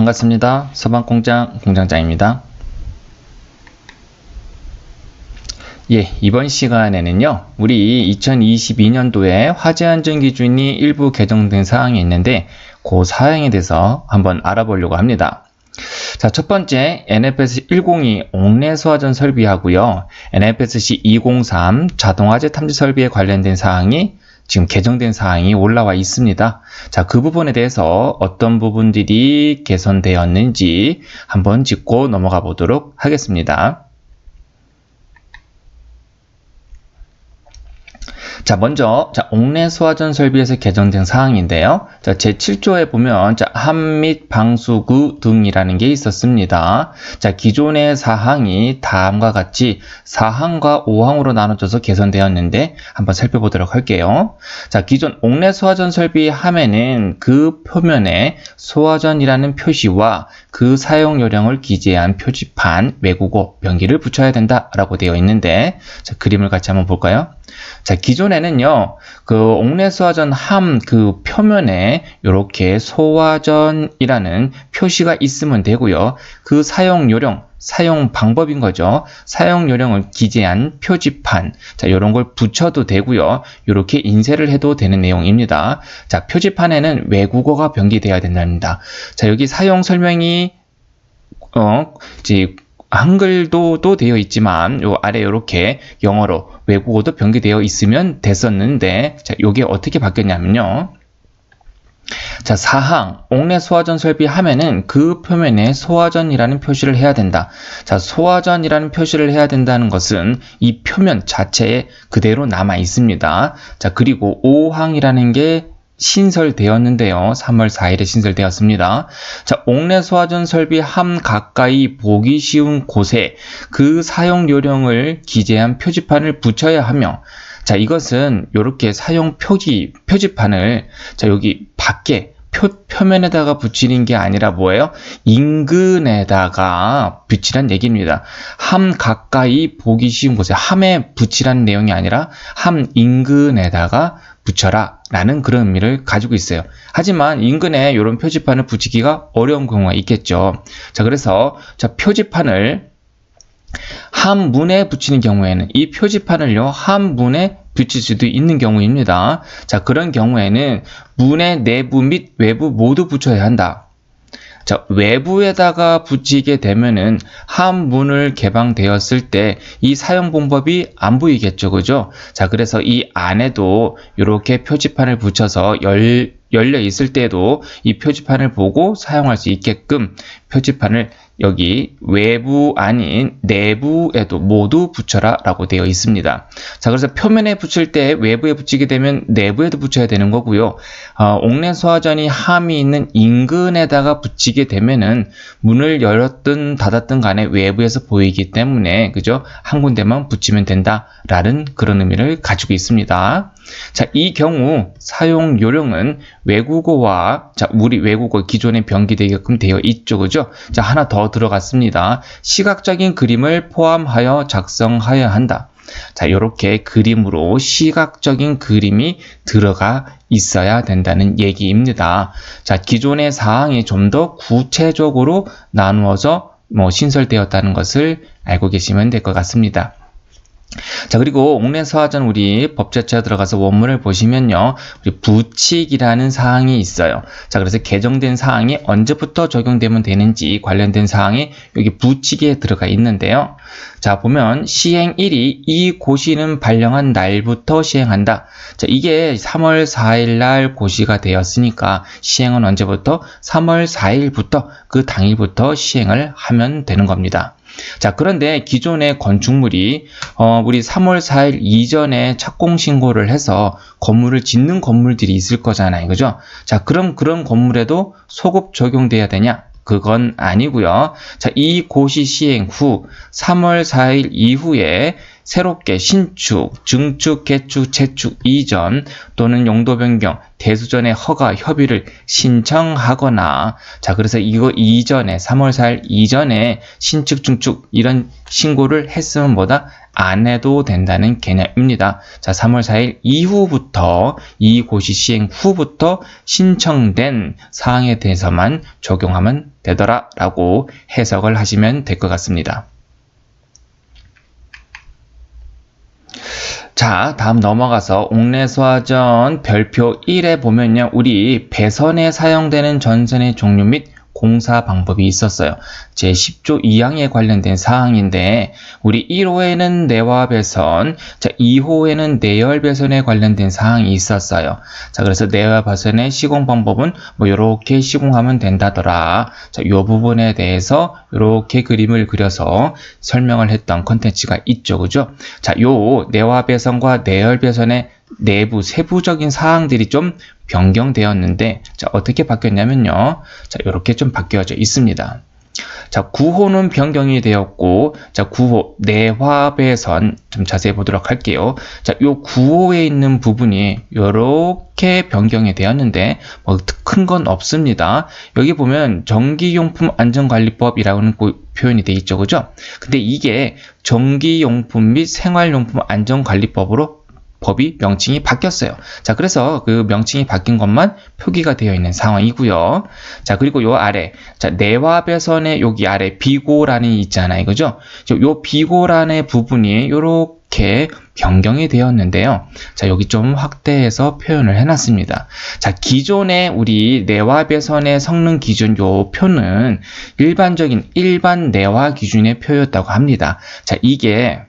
반갑습니다. 서방공장 공장장입니다. 이번 시간에는요, 우리 2022년도에 화재안전기준이 일부 개정된 사항이 있는데 그 사항에 대해서 한번 알아보려고 합니다. 자, 첫 번째 NFS 102 옥내 소화전 설비하고요, NFSC 203 자동화재 탐지 설비에 관련된 사항이 지금 개정된 사항이 올라와 있습니다. 자, 그 부분에 대해서 어떤 부분들이 개선되었는지 한번 짚고 넘어가 보도록 하겠습니다. 자, 먼저 옥내 소화전 설비에서 개정된 사항인데요. 자, 제7조에 보면 함 및 방수구 등이라는 게 있었습니다. 자, 기존의 사항이 다음과 같이 4항과 5항으로 나눠져서 개선되었는데 한번 살펴보도록 할게요. 자, 기존 옥내 소화전 설비 함에는 그 표면에 소화전이라는 표시와 그 사용 요령을 기재한 표지판, 외국어, 병기를 붙여야 된다라고 되어 있는데, 자, 그림을 같이 한번 볼까요? 자, 기존에는요, 그 옥내 소화전 함 그 표면에 이렇게 소화전이라는 표시가 있으면 되고요. 그 사용 요령, 사용 방법인 거죠. 사용 요령을 기재한 표지판, 자, 이런 걸 붙여도 되고요. 이렇게 인쇄를 해도 되는 내용입니다. 자, 표지판에는 외국어가 병기되어야 된답니다. 자, 여기 사용 설명이 한글도 되어 있지만 요 아래 이렇게 영어로 외국어도 병기되어 있으면 됐었는데, 자, 요게 어떻게 바뀌었냐면요. 자, 4항 옥내 소화전 설비 하면은 그 표면에 소화전이라는 표시를 해야 된다. 자, 소화전이라는 표시를 해야 된다는 것은 이 표면 자체에 그대로 남아 있습니다. 자, 그리고 5항이라는 게 신설되었는데요. 3월 4일에 신설되었습니다. 자, 옥내 소화전 설비 함 가까이 보기 쉬운 곳에 그 사용 요령을 기재한 표지판을 붙여야 하며, 자, 이것은 이렇게 사용 표지판을 자, 여기 밖에 표면에다가 붙이는 게 아니라 뭐예요? 인근에다가 붙이란 얘기입니다. 함 가까이 보기 쉬운 곳에 함에 붙이라는 내용이 아니라 함 인근에다가 붙여라 라는 그런 의미를 가지고 있어요. 하지만 인근에 이런 표지판을 붙이기가 어려운 경우가 있겠죠. 자, 그래서 표지판을 함 문에 붙이는 경우에는 이 표지판을요, 함 문에 붙일 수도 있는 경우입니다. 자, 그런 경우에는 문의 내부 및 외부 모두 붙여야 한다. 자, 외부에다가 붙이게 되면은 함 문을 개방되었을 때 이 사용 방법이 안 보이겠죠, 그죠? 자, 그래서 이 안에도 이렇게 표지판을 붙여서 열려 있을 때도 이 표지판을 보고 사용할 수 있게끔 표지판을 여기 외부 아닌 내부에도 모두 붙여라 라고 되어 있습니다. 자, 그래서 표면에 붙일 때 외부에 붙이게 되면 내부에도 붙여야 되는 거고요. 옥내 소화전이 함이 있는 인근에다가 붙이게 되면은 문을 열었든 닫았든 간에 외부에서 보이기 때문에, 그죠? 한 군데만 붙이면 된다라는 그런 의미를 가지고 있습니다. 자, 이 경우 사용 요령은 외국어와, 자, 우리 외국어 기존에 병기되게끔 되어 있죠, 그죠? 자, 하나 더 들어갔습니다. 시각적인 그림을 포함하여 작성하여야 한다. 자, 이렇게 그림으로 시각적인 그림이 들어가 있어야 된다는 얘기입니다. 자, 기존의 사항이 좀 더 구체적으로 나누어서 신설되었다는 것을 알고 계시면 될 것 같습니다. 자, 그리고 옥내 소화전 우리 법제처에 들어가서 원문을 보시면요, 우리 부칙이라는 사항이 있어요. 자, 그래서 개정된 사항이 언제부터 적용되면 되는지 관련된 사항이 여기 부칙에 들어가 있는데요. 자, 보면 시행일이 이 고시는 발령한 날부터 시행한다. 자, 이게 3월 4일 날 고시가 되었으니까 시행은 언제부터? 3월 4일부터 그 당일부터 시행을 하면 되는 겁니다. 자, 그런데 기존의 건축물이 우리 3월 4일 이전에 착공 신고를 해서 건물을 짓는 건물들이 있을 거잖아요, 그죠? 자, 그럼 그런 건물에도 소급 적용돼야 되냐? 그건 아니고요. 자, 이 고시 시행 후 3월 4일 이후에 새롭게 신축, 증축, 개축, 재축 이전 또는 용도 변경, 대수전의 허가, 협의를 신청하거나 자 그래서 이거 이전에 3월 4일 이전에 신축, 증축 이런 신고를 했으면 뭐다? 안 해도 된다는 개념입니다. 자 3월 4일 이후부터 이 고시 시행 후부터 신청된 사항에 대해서만 적용하면 되더라 라고 해석을 하시면 될 것 같습니다. 자, 다음 넘어가서 옥내수화전 별표 1에 보면요. 우리 배선에 사용되는 전선의 종류 및 공사 방법이 있었어요. 제10조 2항에 관련된 사항인데 우리 1호에는 내화 배선, 자 2호에는 내열 배선에 관련된 사항이 있었어요. 자 그래서 내화 배선의 시공 방법은 뭐 이렇게 시공하면 된다더라. 자 이 부분에 대해서 이렇게 그림을 그려서 설명을 했던 컨텐츠가 있죠, 그죠? 자 요 내화 배선과 내열 배선의 내부 세부적인 사항들이 좀 변경되었는데 자 어떻게 바뀌었냐면요. 자 이렇게 좀 바뀌어져 있습니다. 자 9호는 변경이 되었고 자 9호 내화배선 좀 자세히 보도록 할게요. 자 요 9호에 있는 부분이 이렇게 변경이 되었는데 뭐 큰 건 없습니다. 여기 보면 전기용품 안전관리법이라는 표현이 되어 있죠, 그죠? 근데 이게 전기용품 및 생활용품 안전관리법으로 법이 명칭이 바뀌었어요. 자, 그래서 그 명칭이 바뀐 것만 표기가 되어 있는 상황이고요. 자, 그리고 요 아래, 자, 내화배선의 여기 아래 비고란이 있잖아요. 그죠? 요 비고란의 부분이 요렇게 변경이 되었는데요. 자, 여기 좀 확대해서 표현을 해놨습니다. 자, 기존의 우리 내화배선의 성능 기준 요 표는 일반적인 일반 내화 기준의 표였다고 합니다. 자, 이게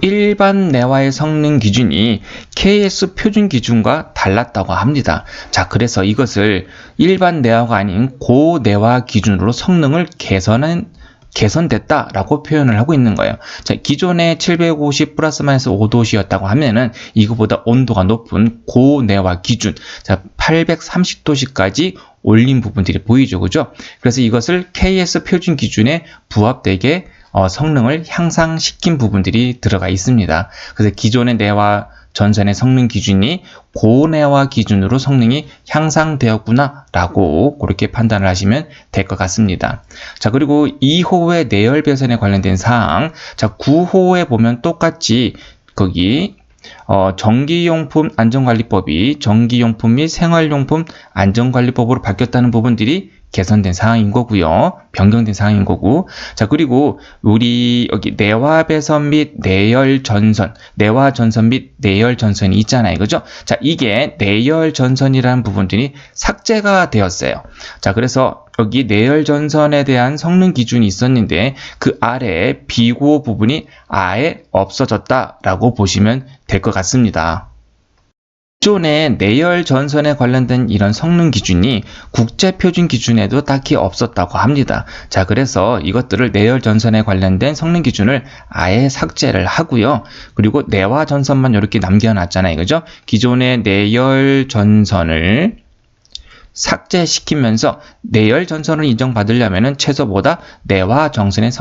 일반 내화의 성능 기준이 KS 표준 기준과 달랐다고 합니다. 자, 그래서 이것을 일반 내화가 아닌 고내화 기준으로 성능을 개선됐다라고 표현을 하고 있는 거예요. 자, 기존에 750 플러스 마이너스 5도씨였다고 하면은 이거보다 온도가 높은 고내화 기준, 자, 830도씨까지 올린 부분들이 보이죠, 그죠? 그래서 이것을 KS 표준 기준에 부합되게 성능을 향상시킨 부분들이 들어가 있습니다. 그래서 기존의 내화 전선의 성능 기준이 고내화 기준으로 성능이 향상되었구나 라고 그렇게 판단을 하시면 될 것 같습니다. 자, 그리고 2호의 내열 배선에 관련된 사항, 자 9호에 보면 똑같이 거기 전기용품 안전관리법이 전기용품 및 생활용품 안전관리법으로 바뀌었다는 부분들이 개선된 사항인 거고요. 변경된 사항인 거고. 자, 그리고 우리 여기 내화 배선 및 내열 전선, 내화 전선 및 내열 전선이 있잖아요. 그죠? 자, 이게 내열 전선이라는 부분들이 삭제가 되었어요. 자, 그래서 여기 내열 전선에 대한 성능 기준이 있었는데 그 아래 비고 부분이 아예 없어졌다라고 보시면 될 것 같습니다. 기존의 내열 전선에 관련된 이런 성능 기준이 국제 표준 기준에도 딱히 없었다고 합니다. 자, 그래서 이것들을 내열 전선에 관련된 성능 기준을 아예 삭제를 하고요. 그리고 내화 전선만 이렇게 남겨놨잖아요. 그죠? 기존의 내열 전선을 삭제시키면서 내열 전선을 인정받으려면 최소보다 내화 전선의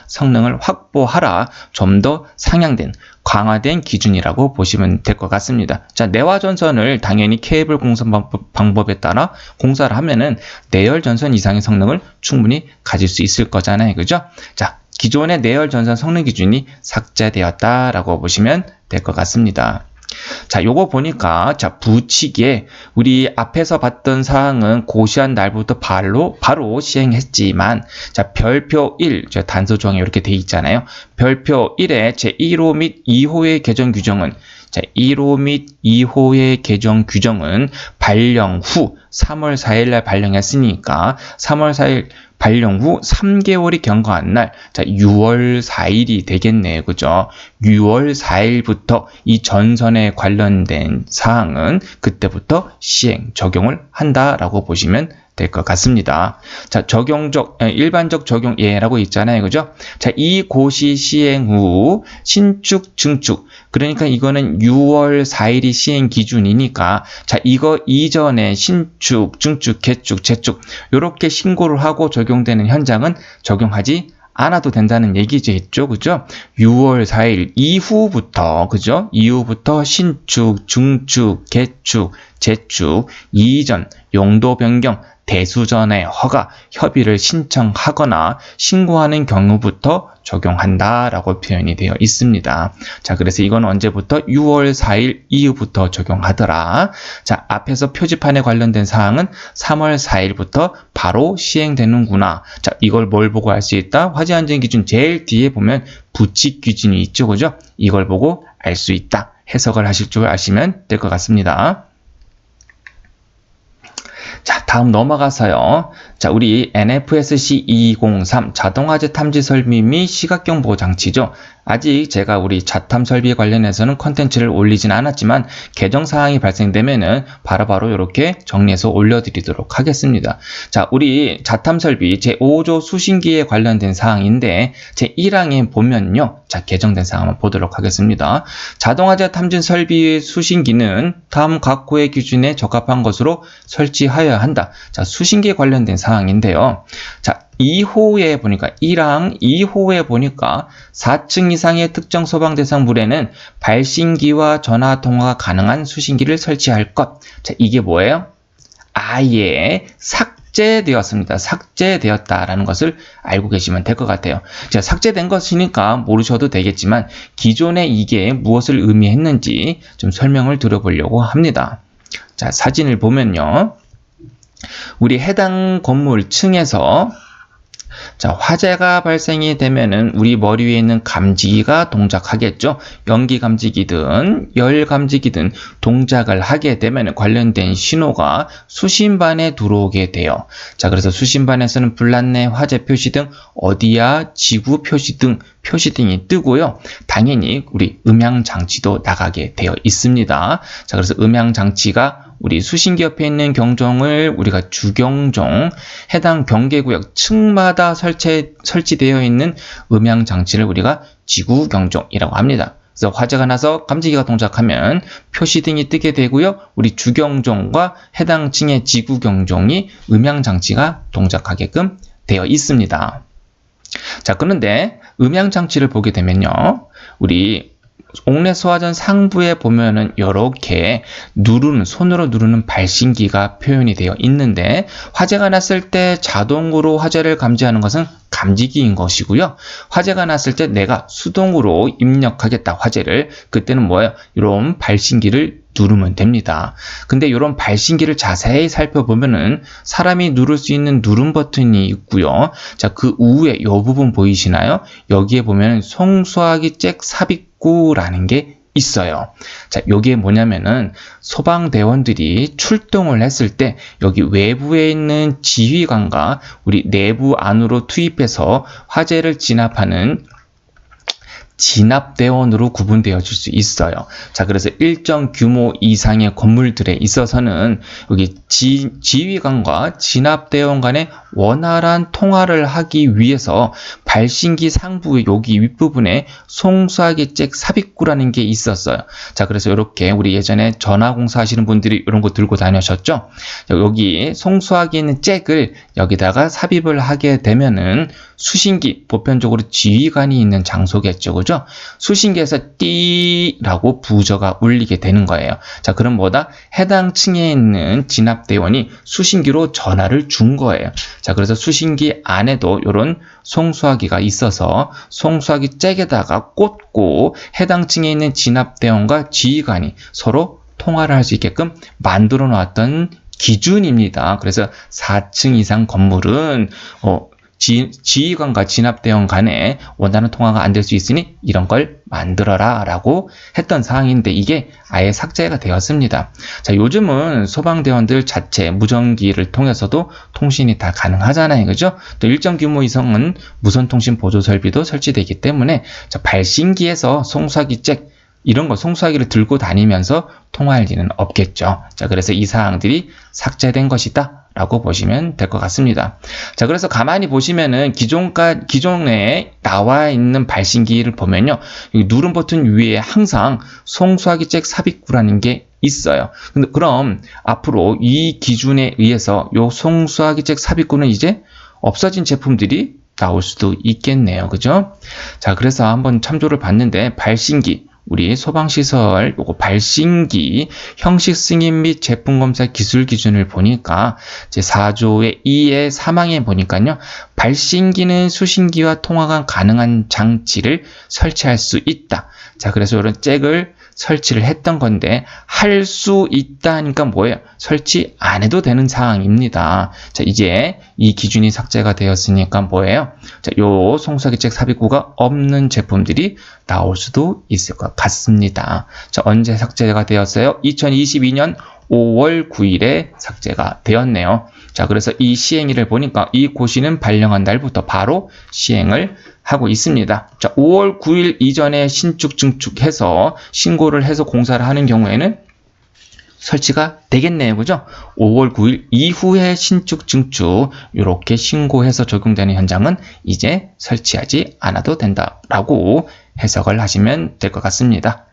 성능을 확보하라. 좀 더 상향된 강화된 기준이라고 보시면 될 것 같습니다. 자, 내화 전선을 당연히 케이블 공사 방법에 따라 공사를 하면은 내열 전선 이상의 성능을 충분히 가질 수 있을 거잖아요. 그죠? 자, 기존의 내열 전선 성능 기준이 삭제되었다라고 보시면 될 것 같습니다. 자, 요거 보니까 자, 부치기에 우리 앞에서 봤던 사항은 고시한 날부터 바로 시행했지만 자, 별표 1, 저 단서 조항에 이렇게 돼 있잖아요. 별표 1에 제1호 및 2호의 개정 규정은 자, 1호 및 2호의 개정 규정은 발령 후 3월 4일 날 발령했으니까 3월 4일 발령 후 3개월이 경과한 날, 자, 6월 4일이 되겠네요. 그죠? 6월 4일부터 이 전선에 관련된 사항은 그때부터 시행, 적용을 한다라고 보시면 될 것 같습니다. 자, 일반적 적용 예라고 있잖아요. 그죠? 자, 이 고시 시행 후 신축, 증축. 그러니까 이거는 6월 4일이 시행 기준이니까 자, 이거 이전에 신축, 증축, 개축, 재축 요렇게 신고를 하고 적용되는 현장은 적용하지 않아도 된다는 얘기겠죠. 그죠? 6월 4일 이후부터, 그죠? 이후부터 신축, 중축, 개축, 재축, 이전, 용도 변경, 대수전의 허가, 협의를 신청하거나 신고하는 경우부터 적용한다라고 표현이 되어 있습니다. 자, 그래서 이건 언제부터? 6월 4일 이후부터 적용하더라. 자, 앞에서 표지판에 관련된 사항은 3월 4일부터 바로 시행되는구나. 자, 이걸 뭘 보고 알 수 있다? 화재안전기준 제일 뒤에 보면 부칙 기준이 있죠, 그죠? 이걸 보고 알 수 있다. 해석을 하실 줄 아시면 될 것 같습니다. 자, 다음 넘어가서요. 자, 우리 NFSC 203 자동화재 탐지 설비 및 시각경보 장치죠. 아직 제가 우리 자탐 설비에 관련해서는 컨텐츠를 올리진 않았지만 개정 사항이 발생되면은 바로바로 이렇게 정리해서 올려드리도록 하겠습니다. 자, 우리 자탐 설비 제5조 수신기에 관련된 사항인데 제1항에 보면요. 자, 개정된 사항 한번 보도록 하겠습니다. 자동화재 탐지 설비의 수신기는 다음 각 호의 기준에 적합한 것으로 설치하여야 한다. 자, 수신기에 관련된 사항인데요. 자, 2호에 보니까 1항 2호에 보니까 4층 이상의 특정 소방 대상 물에는 발신기와 전화 통화가 가능한 수신기를 설치할 것. 자, 이게 뭐예요? 아예 삭제되었습니다. 삭제되었다라는 것을 알고 계시면 될 것 같아요. 자, 삭제된 것이니까 모르셔도 되겠지만 기존에 이게 무엇을 의미했는지 좀 설명을 드려보려고 합니다. 자, 사진을 보면요. 우리 해당 건물 층에서 자, 화재가 발생이 되면은 우리 머리 위에 있는 감지기가 동작하겠죠. 연기 감지기든 열 감지기든 동작을 하게 되면 관련된 신호가 수신반에 들어오게 돼요. 자, 그래서 수신반에서는 불났네, 화재 표시 등 어디야, 지구 표시 등 표시등이 뜨고요. 당연히 우리 음향 장치도 나가게 되어 있습니다. 자, 그래서 음향 장치가 우리 수신기 옆에 있는 경종을 우리가 주경종, 해당 경계구역 층마다 설치되어 있는 음향 장치를 우리가 지구경종이라고 합니다. 그래서 화재가 나서 감지기가 동작하면 표시등이 뜨게 되고요. 우리 주경종과 해당 층의 지구경종이 음향 장치가 동작하게끔 되어 있습니다. 자, 그런데 음향 장치를 보게 되면요. 우리 옥내 소화전 상부에 보면은 이렇게 손으로 누르는 발신기가 표현이 되어 있는데 화재가 났을 때 자동으로 화재를 감지하는 것은 감지기인 것이고요. 화재가 났을 때 내가 수동으로 입력하겠다, 화재를. 그때는 뭐예요? 이런 발신기를 누르면 됩니다. 근데 이런 발신기를 자세히 살펴보면은 사람이 누를 수 있는 누름 버튼이 있고요. 자, 그 우에 이 부분 보이시나요? 여기에 보면 송수화기 잭 삽입구라는 게 있어요. 자, 여기에 뭐냐면은 소방대원들이 출동을 했을 때 여기 외부에 있는 지휘관과 우리 내부 안으로 투입해서 화재를 진압하는 진압대원으로 구분되어 줄 수 있어요. 자, 그래서 일정 규모 이상의 건물들에 있어서는 여기 지휘관과 진압대원 간의 원활한 통화를 하기 위해서 발신기 상부의 여기 윗부분에 송수화기 잭 삽입구라는 게 있었어요. 자, 그래서 이렇게 우리 예전에 전화공사 하시는 분들이 이런 거 들고 다니셨죠? 여기 송수화기에 있는 잭을 여기다가 삽입을 하게 되면은 수신기, 보편적으로 지휘관이 있는 장소겠죠. 그죠? 수신기에서 띠라고 부저가 울리게 되는 거예요. 자, 그럼 뭐다? 해당 층에 있는 진압대원이 수신기로 전화를 준 거예요. 자, 그래서 수신기 안에도 이런 송수화기가 있어서 송수화기 잭에다가 꽂고 해당 층에 있는 진압대원과 지휘관이 서로 통화를 할 수 있게끔 만들어 놨던 기준입니다. 그래서 4층 이상 건물은 지휘관과 진압대원 간에 원하는 통화가 안 될 수 있으니 이런 걸 만들어라 라고 했던 사항인데 이게 아예 삭제가 되었습니다. 자, 요즘은 소방대원들 자체 무전기를 통해서도 통신이 다 가능하잖아요. 그죠? 또 일정 규모 이상은 무선통신 보조 설비도 설치되기 때문에 자, 발신기에서 송수화기 잭 이런 거 송수화기를 들고 다니면서 통화할 일은 없겠죠. 자, 그래서 이 사항들이 삭제된 것이다 라고 보시면 될 것 같습니다. 자, 그래서 가만히 보시면은 기존에 나와 있는 발신기를 보면요. 여기 누름 버튼 위에 항상 송수화기 잭 삽입구라는 게 있어요. 근데 그럼 앞으로 이 기준에 의해서 요 송수화기 잭 삽입구는 이제 없어진 제품들이 나올 수도 있겠네요. 그죠? 자, 그래서 한번 참조를 봤는데, 발신기, 우리 소방시설 요거 발신기 형식 승인 및 제품 검사 기술 기준을 보니까 제 4조의 2의 3항에 보니까요. 발신기는 수신기와 통화가 가능한 장치를 설치할 수 있다. 자, 그래서 이런 잭을 설치를 했던 건데 할 수 있다니까 뭐예요? 설치 안 해도 되는 사항입니다. 자, 이제 이 기준이 삭제가 되었으니까 뭐예요? 자, 요 송수화기 잭 삽입구가 없는 제품들이 나올 수도 있을 것 같습니다. 자, 언제 삭제가 되었어요? 2022년 5월 9일에 삭제가 되었네요. 자, 그래서 이 시행일을 보니까 이 고시는 발령한 날부터 바로 시행을 하고 있습니다. 자, 5월 9일 이전에 신축, 증축해서 신고를 해서 공사를 하는 경우에는 설치가 되겠네요. 그죠? 5월 9일 이후에 신축, 증축 이렇게 신고해서 적용되는 현장은 이제 설치하지 않아도 된다라고 해석을 하시면 될 것 같습니다.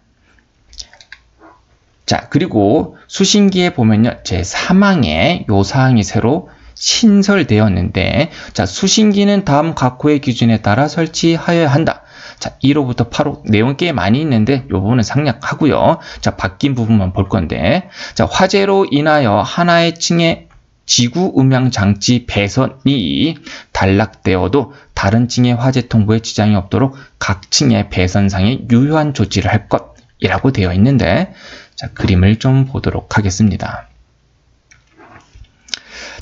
자, 그리고 수신기에 보면요. 제 3항에 요 사항이 새로 신설되었는데, 자, 수신기는 다음 각 호의 기준에 따라 설치하여야 한다. 자, 1호부터 8호 내용이 꽤 많이 있는데 요 부분은 생략하고요. 자, 바뀐 부분만 볼 건데, 자, 화재로 인하여 하나의 층의 지구 음향 장치 배선이 단락되어도 다른 층의 화재 통보에 지장이 없도록 각 층의 배선상에 유효한 조치를 할 것이라고 되어 있는데, 자, 그림을 좀 보도록 하겠습니다.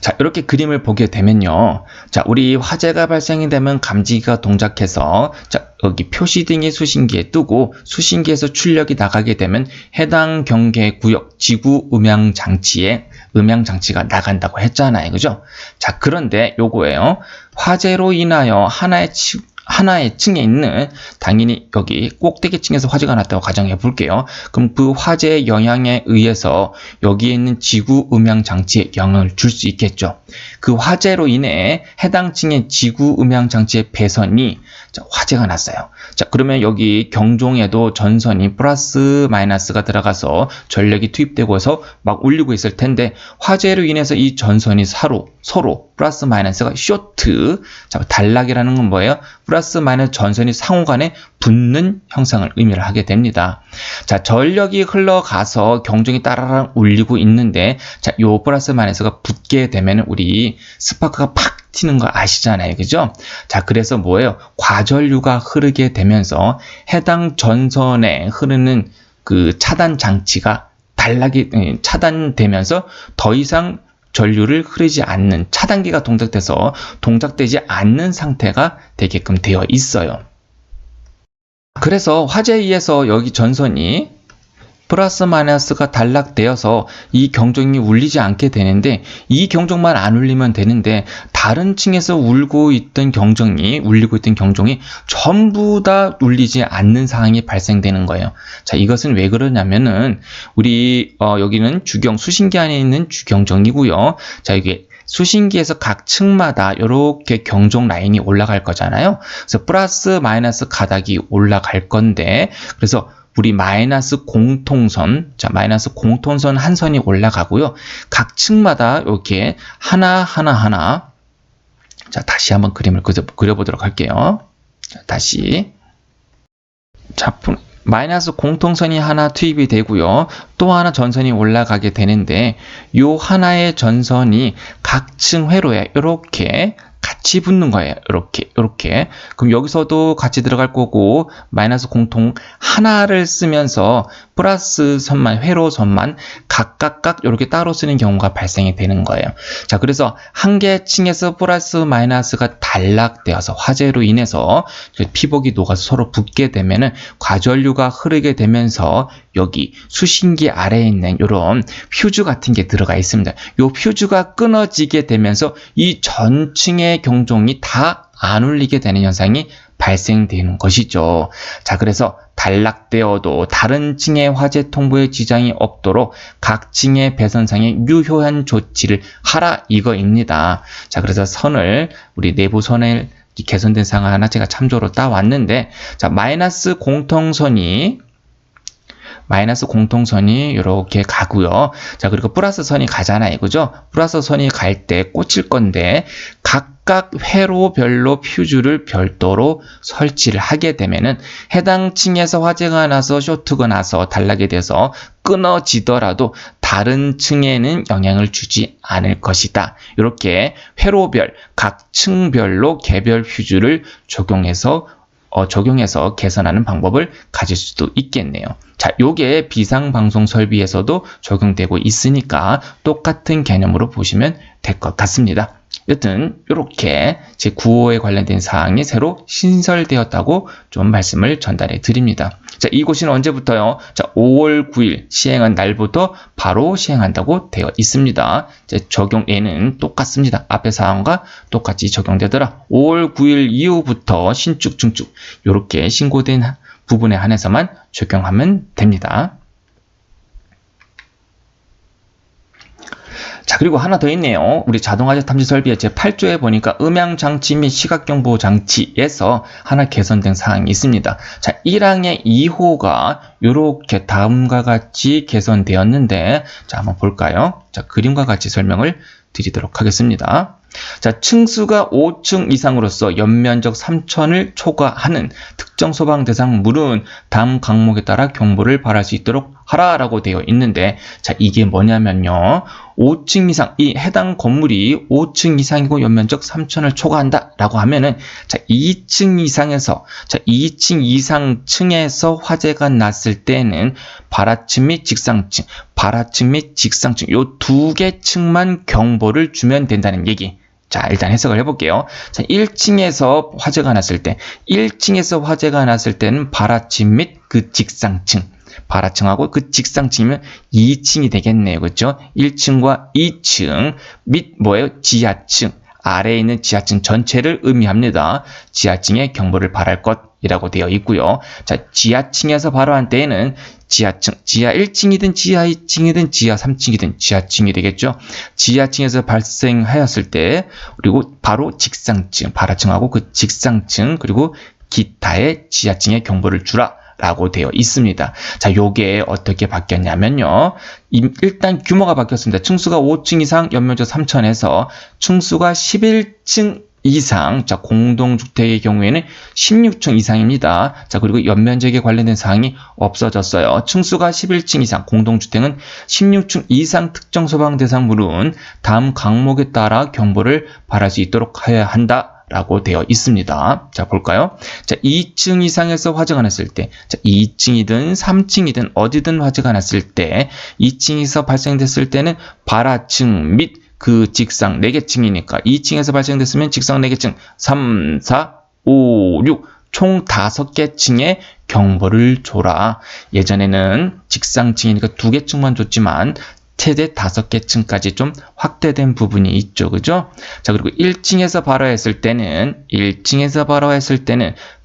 자, 이렇게 그림을 보게 되면요. 자, 우리 화재가 발생이 되면 감지기가 동작해서, 자, 여기 표시등이 수신기에 뜨고, 수신기에서 출력이 나가게 되면 해당 경계 구역 지구 음향 장치에 음향 장치가 나간다고 했잖아요. 그죠? 자, 그런데 요거예요. 화재로 인하여 하나의 층에 있는, 당연히 여기 꼭대기 층에서 화재가 났다고 가정해 볼게요. 그럼 그 화재의 영향에 의해서 여기에 있는 지구 음향 장치에 영향을 줄 수 있겠죠. 그 화재로 인해 해당 층의 지구 음향 장치의 배선이, 자, 화재가 났어요. 자, 그러면 여기 경종에도 전선이 플러스 마이너스가 들어가서 전력이 투입되고 해서 막 울리고 있을 텐데, 화재로 인해서 이 전선이 서로 플러스 마이너스가 쇼트, 자, 단락이라는 건 뭐예요? 플러스 마이너스 전선이 상호간에 붙는 형상을 의미를 하게 됩니다. 자, 전력이 흘러가서 경종이 따라랑 울리고 있는데, 자, 요 플러스 마이너스가 붙게 되면 우리 스파크가 팍 튀는 거 아시잖아요. 그죠? 자, 그래서 뭐예요? 과전류가 흐르게 되면서 해당 전선에 흐르는 그 차단 장치가 차단되면서 더 이상 전류를 흐르지 않는, 차단기가 동작되지 않는 상태가 되게끔 되어 있어요. 그래서 화재에 의해서 여기 전선이 플러스 마이너스가 단락되어서 이 경종이 울리지 않게 되는데, 이 경종만 안 울리면 되는데 다른 층에서 울리고 있던 경종이 전부 다 울리지 않는 상황이 발생되는 거예요. 자, 이것은 왜 그러냐면은 우리 여기는 수신기 안에 있는 주경종이고요. 자, 이게 수신기에서 각 층마다 이렇게 경종 라인이 올라갈 거잖아요. 그래서 플러스 마이너스 가닥이 올라갈 건데, 그래서 우리 마이너스 공통선 한 선이 올라가고요. 각 층마다 이렇게 하나. 자, 다시 한번 그림을 그려보도록 할게요. 자, 다시. 자, 마이너스 공통선이 하나 투입이 되고요. 또 하나 전선이 올라가게 되는데, 요 하나의 전선이 각 층 회로에 이렇게 같이 붙는 거예요. 이렇게. 그럼 여기서도 같이 들어갈 거고, 마이너스 공통 하나를 쓰면서 플러스 선만, 회로선만 각각 이렇게 따로 쓰는 경우가 발생이 되는 거예요. 자, 그래서 한 개 층에서 플러스 마이너스가 단락되어서 화재로 인해서 피복이 녹아서 서로 붙게 되면은 과전류가 흐르게 되면서 여기 수신기 아래에 있는 이런 퓨즈 같은 게 들어가 있습니다. 이 퓨즈가 끊어지게 되면서 이 전층의 경종이 다 안 울리게 되는 현상이 발생되는 것이죠. 자, 그래서 단락되어도 다른 층의 화재 통보에 지장이 없도록 각 층의 배선상에 유효한 조치를 하라, 이거입니다. 자, 그래서 우리 내부 선을 개선된 상황 하나 제가 참조로 따왔는데, 자, 마이너스 공통선이 마이너스 공통선이 이렇게 가고요. 자, 그리고 플러스 선이 가잖아요. 그죠? 플러스 선이 갈 때 꽂힐 건데 각각 회로별로 퓨즈를 별도로 설치를 하게 되면은 해당 층에서 화재가 나서 쇼트가 나서 단락이 돼서 끊어지더라도 다른 층에는 영향을 주지 않을 것이다. 이렇게 회로별, 각 층별로 개별 퓨즈를 적용해서 개선하는 방법을 가질 수도 있겠네요. 자, 요게 비상방송 설비에서도 적용되고 있으니까 똑같은 개념으로 보시면 될 것 같습니다. 여튼 이렇게 제9호에 관련된 사항이 새로 신설되었다고 좀 말씀을 전달해 드립니다. 자, 이곳은 언제부터요? 자, 5월 9일 시행한 날부터 바로 시행한다고 되어 있습니다. 적용에는 똑같습니다. 앞의 사항과 똑같이 적용되더라. 5월 9일 이후부터 신축, 증축 이렇게 신고된 부분에 한해서만 적용하면 됩니다. 자, 그리고 하나 더 있네요. 우리 자동화재 탐지 설비의 제8조에 보니까 음향장치 및 시각경보 장치에서 하나 개선된 사항이 있습니다. 자, 1항의 2호가 이렇게 다음과 같이 개선되었는데, 자, 한번 볼까요? 자, 그림과 같이 설명을 드리도록 하겠습니다. 자, 층수가 5층 이상으로서 연면적 3,000을 초과하는 특정 소방 대상물은 다음 항목에 따라 경보를 발할 수 있도록 하라라고 되어 있는데, 자, 이게 뭐냐면요. 5층 이상, 이 해당 건물이 5층 이상이고 연면적 3,000을 초과한다 라고 하면은, 자, 2층 이상에서, 자, 2층 이상 층에서 화재가 났을 때는 발하층 및 직상층, 발하층 및 직상층 요 두 개 층만 경보를 주면 된다는 얘기. 자, 일단 해석을 해볼게요. 자, 1층에서 화재가 났을 때, 1층에서 화재가 났을 때는 발하층 및 그 직상층, 발하층하고 그 직상층이면 2층이 되겠네요. 그렇죠? 1층과 2층 및 뭐예요? 지하층, 아래에 있는 지하층 전체를 의미합니다. 지하층에 경보를 발할 것이라고 되어 있고요. 자, 지하층에서 발효한 때에는 지하층, 지하 1층이든 지하 2층이든 지하 3층이든 지하층이 되겠죠. 지하층에서 발생하였을 때, 그리고 바로 직상층, 발하층하고 그 직상층, 그리고 기타의 지하층에 경보를 주라 라고 되어 있습니다. 자, 요게 어떻게 바뀌었냐면요. 일단 규모가 바뀌었습니다. 층수가 5층 이상 연면적 3,000에서 층수가 11층 이상, 자, 공동주택의 경우에는 16층 이상입니다. 자, 그리고 연면적에 관련된 사항이 없어졌어요. 층수가 11층 이상, 공동주택은 16층 이상 특정 소방 대상물은 다음 항목에 따라 경보를 발할 수 있도록 해야 한다. 라고 되어 있습니다. 자, 볼까요? 자, 2층 이상에서 화재가 났을 때, 자, 2층이든 3층이든 어디든 화재가 났을 때, 2층에서 발생됐을 때는 발하층 및 그 직상 4개 층이니까 2층에서 발생됐으면 직상 4개 층 3, 4, 5, 6 총 5개 층에 경보를 줘라. 예전에는 직상층이니까 2개 층만 줬지만 최대 5개 층까지 좀 확대된 부분이 있죠. 그죠? 자, 그리고 1층에서 발화했을 때는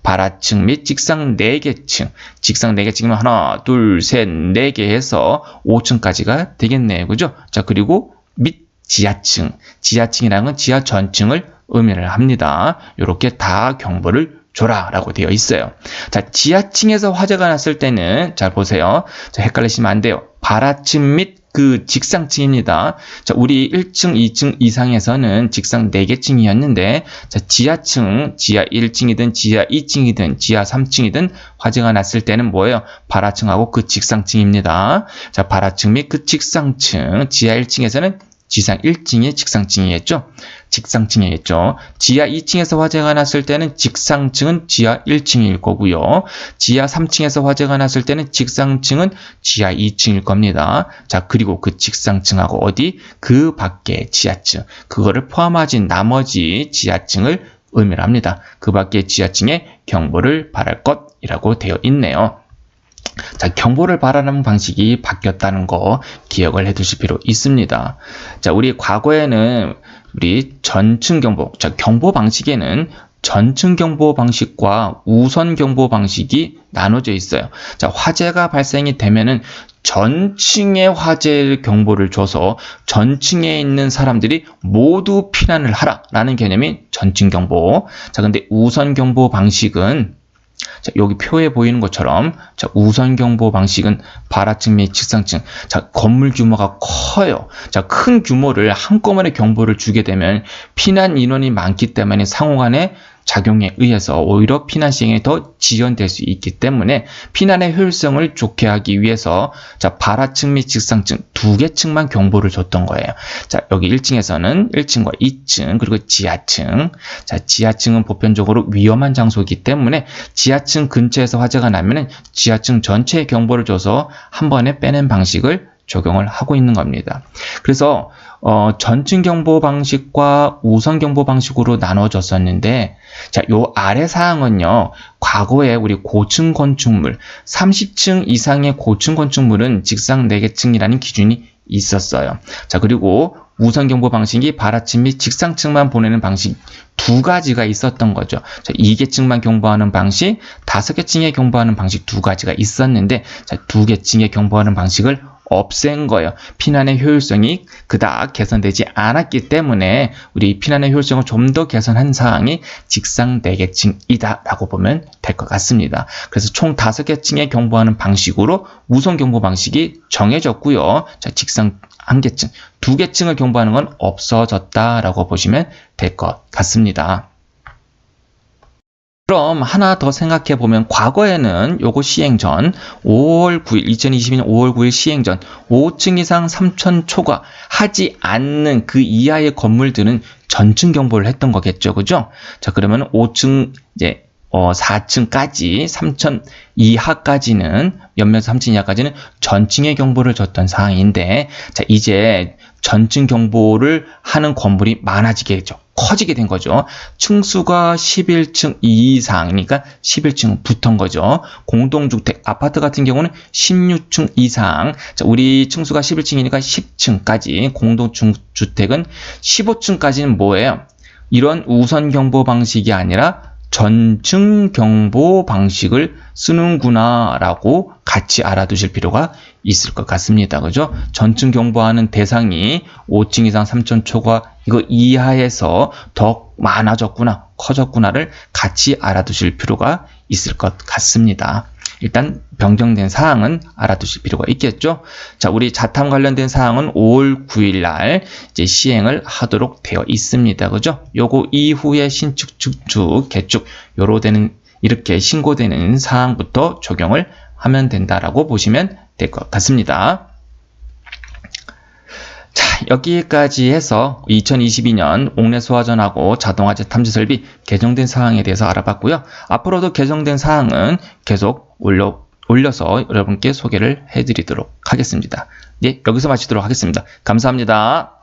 발하층 및 직상 4개 층, 직상 4개 층이면 하나, 둘, 셋, 4개 해서 5층까지가 되겠네요. 그죠? 자, 그리고 및 지하층, 지하층이라는 건 지하 전층을 의미를 합니다. 이렇게 다 경보를 줘라 라고 되어 있어요. 자, 지하층에서 화재가 났을 때는 잘 보세요. 자, 헷갈리시면 안 돼요. 발하층 및 그 직상층입니다. 자, 우리 1층, 2층 이상에서는 직상 4개 층이었는데, 자, 지하층, 지하 1층이든 지하 2층이든 지하 3층이든 화재가 났을 때는 뭐예요? 발하층하고 그 직상층입니다. 자, 발하층 및 그 직상층, 지하 1층에서는 지상 1층이 직상층이겠죠? 직상층이겠죠. 지하 2층에서 화재가 났을 때는 직상층은 지하 1층일 거고요. 지하 3층에서 화재가 났을 때는 직상층은 지하 2층일 겁니다. 자, 그리고 그 직상층하고 어디? 그 밖에 지하층. 그거를 포함하진 나머지 지하층을 의미를 합니다. 그 밖에 지하층에 경보를 발할 것이라고 되어 있네요. 자, 경보를 발하는 방식이 바뀌었다는 거 기억을 해 두실 필요 있습니다. 자, 우리 과거에는 우리 전층 경보, 자, 경보 방식에는 전층 경보 방식과 우선 경보 방식이 나눠져 있어요. 자, 화재가 발생이 되면은 전층의 화재 경보를 줘서 전층에 있는 사람들이 모두 피난을 하라라는 개념이 전층 경보. 자, 근데 우선 경보 방식은 자, 여기 표에 보이는 것처럼 자, 우선 경보 방식은 발화층 및 직상층. 자, 건물 규모가 커요. 자, 큰 규모를 한꺼번에 경보를 주게 되면 피난 인원이 많기 때문에 상호간의 작용에 의해서 오히려 피난 시행이 더 지연될 수 있기 때문에 피난의 효율성을 좋게 하기 위해서 자, 발화층 및 직상층 두 개 층만 경보를 줬던 거예요. 자, 여기 1층에서는 1층과 2층 그리고 지하층. 자, 지하층은 보편적으로 위험한 장소이기 때문에 지하층 근처에서 화재가 나면은 지하층 전체에 경보를 줘서 한 번에 빼낸 방식을 적용을 하고 있는 겁니다. 그래서 전층 경보 방식과 우선 경보 방식으로 나눠졌었는데, 자, 요 아래 사항은요, 과거에 우리 고층 건축물, 30층 이상의 고층 건축물은 직상 4개층이라는 기준이 있었어요. 자, 그리고 우선 경보 방식이 발화층 및 직상층만 보내는 방식 두 가지가 있었던 거죠. 자, 2개층만 경보하는 방식, 5개층에 경보하는 방식 두 가지가 있었는데, 자, 2개층에 경보하는 방식을 없앤 거예요. 피난의 효율성이 그닥 개선되지 않았기 때문에 우리 피난의 효율성을 좀 더 개선한 사항이 직상 4개층이다 라고 보면 될 것 같습니다. 그래서 총 5개층에 경보하는 방식으로 우선 경보 방식이 정해졌고요. 자, 직상 1개층, 2개층을 경보하는 건 없어졌다 라고 보시면 될 것 같습니다. 그럼 하나 더 생각해 보면 과거에는 요거 시행 전 5월 9일 2022년 5월 9일 시행 전 5층 이상 3천 초과 하지 않는 그 이하의 건물들은 전층 경보를 했던 거겠죠. 그죠? 자, 그러면 5층 이제 4층까지 3천 이하까지는 몇몇 3층 이하까지는 전층의 경보를 줬던 사항인데, 자, 이제 전층 경보를 하는 건물이 많아지겠죠. 커지게 된 거죠. 층수가 11층 이상이니까 11층은 붙은 거죠. 공동주택, 아파트 같은 경우는 16층 이상. 자, 우리 층수가 11층이니까 10층까지. 공동주택은 15층까지는 뭐예요? 이런 우선 경보 방식이 아니라 전층 경보 방식을 쓰는구나 라고 같이 알아두실 필요가 있을 것 같습니다. 그죠? 전층 경보하는 대상이 5층 이상 3천 초과 이거 이하에서 더 많아졌구나, 커졌구나를 같이 알아두실 필요가 있을 것 같습니다. 일단 변경된 사항은 알아두실 필요가 있겠죠. 자, 우리 자탐 관련된 사항은 5월 9일 날 이제 시행을 하도록 되어 있습니다. 그죠? 요거 이후에 신축, 증축, 개축 요로 되는 이렇게 신고되는 사항부터 적용을 하면 된다라고 보시면 될 것 같습니다. 자, 여기까지 해서 2022년 옥내 소화전하고 자동화재 탐지 설비 개정된 사항에 대해서 알아봤고요. 앞으로도 개정된 사항은 계속 올려서 여러분께 소개를 해드리도록 하겠습니다. 네, 여기서 마치도록 하겠습니다. 감사합니다.